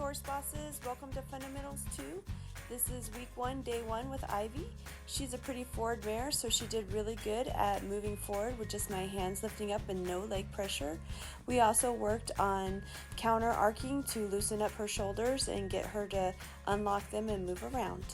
Horse Bosses, welcome to Fundamentals 2. This is week 1, day 1 with Ivy. She's a pretty forward mare, so she did really good at moving forward with just my hands lifting up and no leg pressure. We also worked on counter arcing to loosen up her shoulders and get her to unlock them and move around.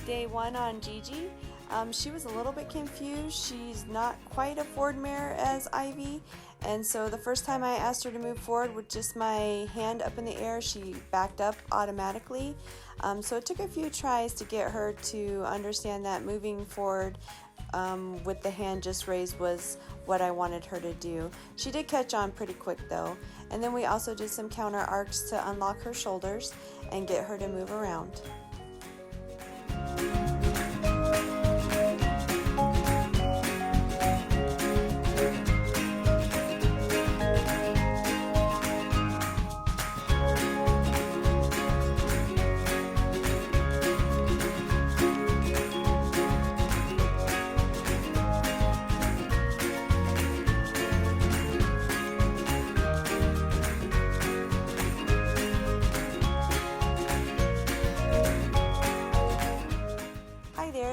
Day 1 on Gigi. She was a little bit confused. She's not quite a forward mare as Ivy, and so the first time I asked her to move forward with just my hand up in the air, she backed up automatically. So it took a few tries to get her to understand that moving forward with the hand just raised was what I wanted her to do. She did catch on pretty quick though, and then we also did some counter arcs to unlock her shoulders and get her to move around.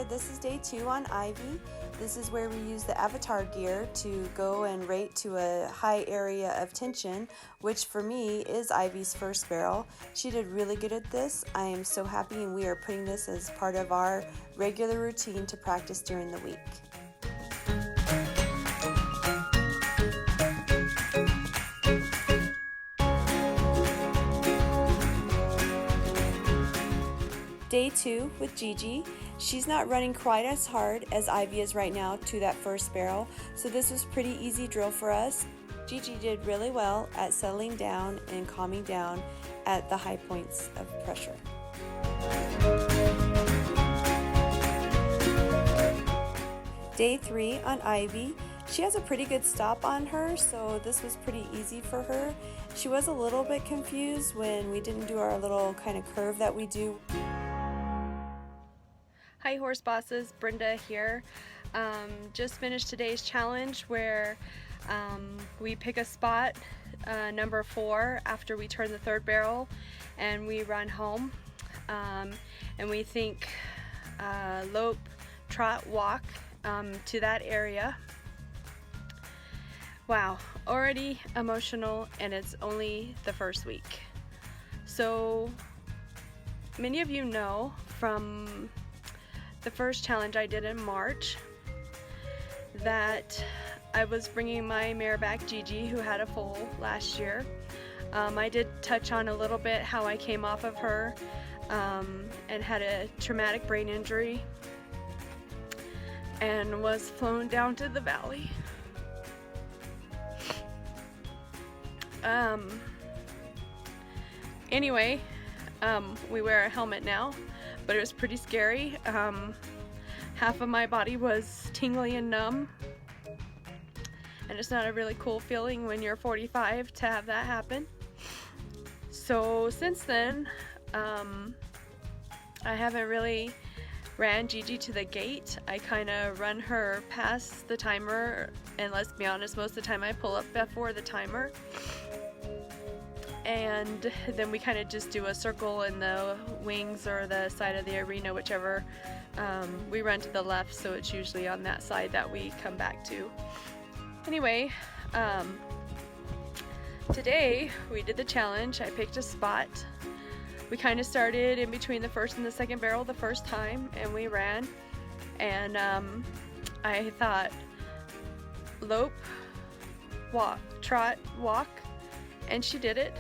This is day 2 on Ivy. This is where we use the avatar gear to go and rate to a high area of tension, which for me is Ivy's first barrel. She did really good at this. I am so happy, and we are putting this as part of our regular routine to practice during the week. Day 2 with Gigi. She's not running quite as hard as Ivy is right now to that first barrel, so this was pretty easy drill for us. Gigi did really well at settling down and calming down at the high points of pressure. Day 3 on Ivy. She has a pretty good stop on her, so this was pretty easy for her. She was a little bit confused when we didn't do our little kind of curve that we do. Hi Horse Bosses, Brenda here. Just finished today's challenge where we pick a spot, number 4, after we turn the third barrel, and we run home. And we think lope, trot, walk to that area. Wow, already emotional, and it's only the first week. So many of you know from the first challenge I did in March that I was bringing my mare back, Gigi, who had a foal last year. I did touch on a little bit how I came off of her and had a traumatic brain injury and was flown down to the valley. Anyway, we wear a helmet now, but it was pretty scary. Half of my body was tingly and numb, and it's not a really cool feeling when you're 45 to have that happen. So since then, I haven't really ran Gigi to the gate. I kind of run her past the timer, and let's be honest, most of the time I pull up before the timer. And then we kind of just do a circle in the wings or the side of the arena, whichever. We run to the left, so it's usually on that side that we come back to. Anyway, today we did the challenge. I picked a spot. We kind of started in between the first and the second barrel the first time, and we ran. And I thought lope, walk, trot, walk, and she did it.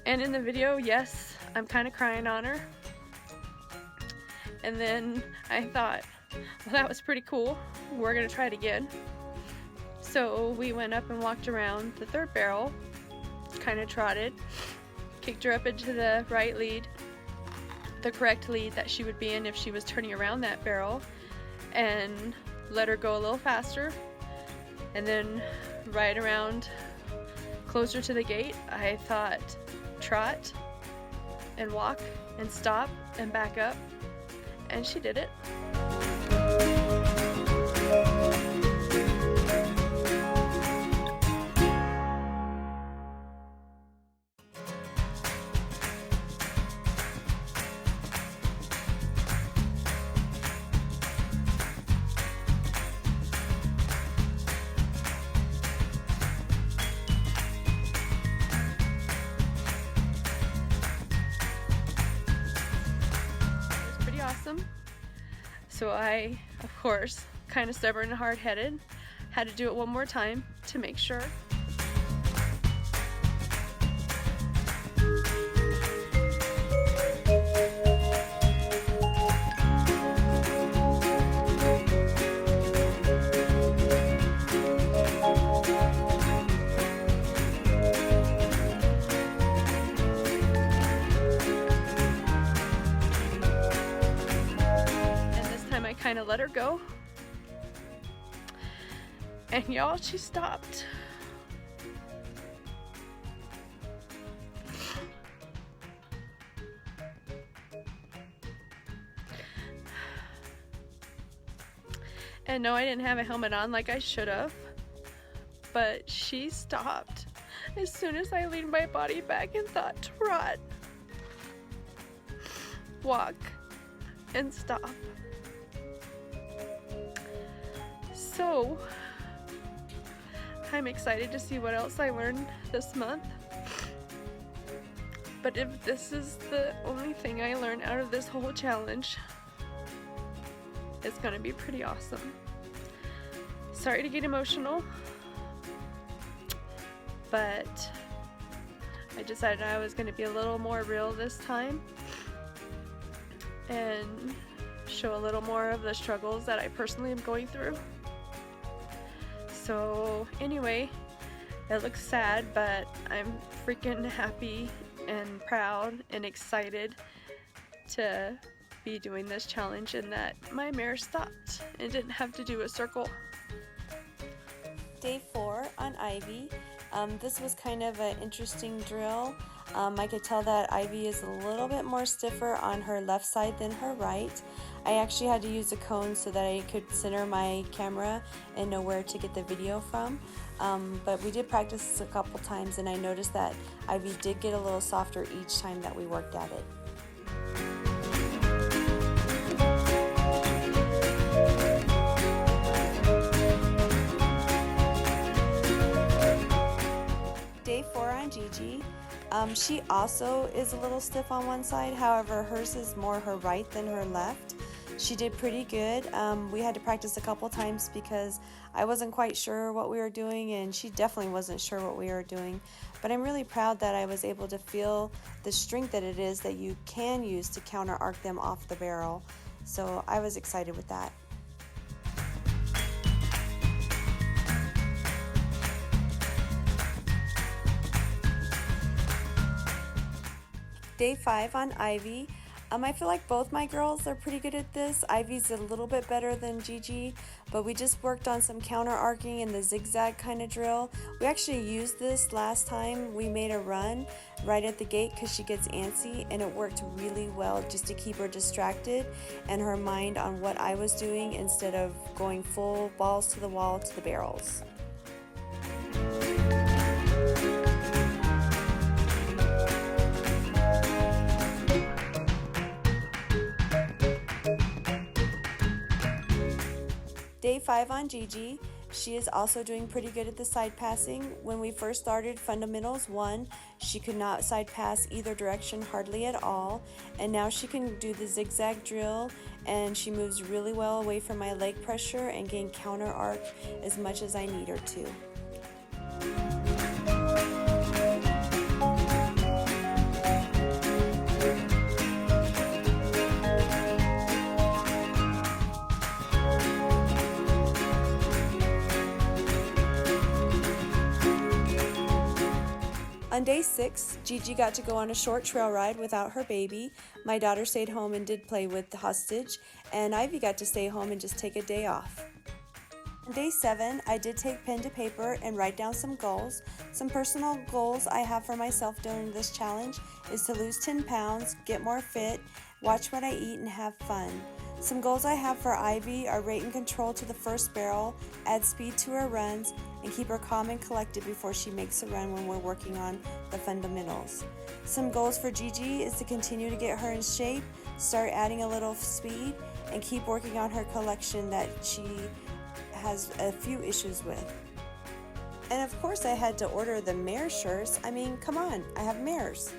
And in the video, yes, I'm kind of crying on her. And then I thought, well, that was pretty cool. We're gonna try it again. So we went up and walked around the third barrel, kind of trotted, kicked her up into the right lead, the correct lead that she would be in if she was turning around that barrel, and let her go a little faster. And then right around closer to the gate, I thought trot and walk and stop and back up, and she did it. Awesome. So I, of course, kind of stubborn and hard-headed, had to do it one more time to make sure. Kind of let her go, and y'all, she stopped. And no, I didn't have a helmet on like I should have, but she stopped as soon as I leaned my body back and thought, trot, walk, and stop. So, I'm excited to see what else I learned this month. But if this is the only thing I learn out of this whole challenge, it's gonna be pretty awesome. Sorry to get emotional, but I decided I was gonna be a little more real this time and show a little more of the struggles that I personally am going through. So anyway, it looks sad, but I'm freaking happy and proud and excited to be doing this challenge, and that my mare stopped and didn't have to do a circle. Day 4 on Ivy. This was kind of an interesting drill. I could tell that Ivy is a little bit more stiffer on her left side than her right. I actually had to use a cone so that I could center my camera and know where to get the video from. But we did practice this a couple times, and I noticed that Ivy did get a little softer each time that we worked at it. Day 4 on Gigi. She also is a little stiff on one side, however hers is more her right than her left. She did pretty good. We had to practice a couple times because I wasn't quite sure what we were doing, and she definitely wasn't sure what we were doing. But I'm really proud that I was able to feel the strength that it is that you can use to counter arc them off the barrel. So I was excited with that. Day 5 on Ivy. I feel like both my girls are pretty good at this. Ivy's a little bit better than Gigi, but we just worked on some counter arcing and the zigzag kind of drill. We actually used this last time. We made a run right at the gate because she gets antsy, and it worked really well just to keep her distracted and her mind on what I was doing instead of going full balls to the wall to the barrels. Day 5 on Gigi. She is also doing pretty good at the side passing. When we first started Fundamentals 1, she could not side pass either direction hardly at all, and now she can do the zigzag drill, and she moves really well away from my leg pressure and gain counter arc as much as I need her to. On day 6, Gigi got to go on a short trail ride without her baby. My daughter stayed home and did play with the hostage, and Ivy got to stay home and just take a day off. On day 7, I did take pen to paper and write down some goals. Some personal goals I have for myself during this challenge is to lose 10 pounds, get more fit, watch what I eat, and have fun. Some goals I have for Ivy are rate and control to the first barrel, add speed to her runs, and keep her calm and collected before she makes a run when we're working on the fundamentals. Some goals for Gigi is to continue to get her in shape, start adding a little speed, and keep working on her collection that she has a few issues with. And of course I had to order the mare shirts. I mean, come on, I have mares.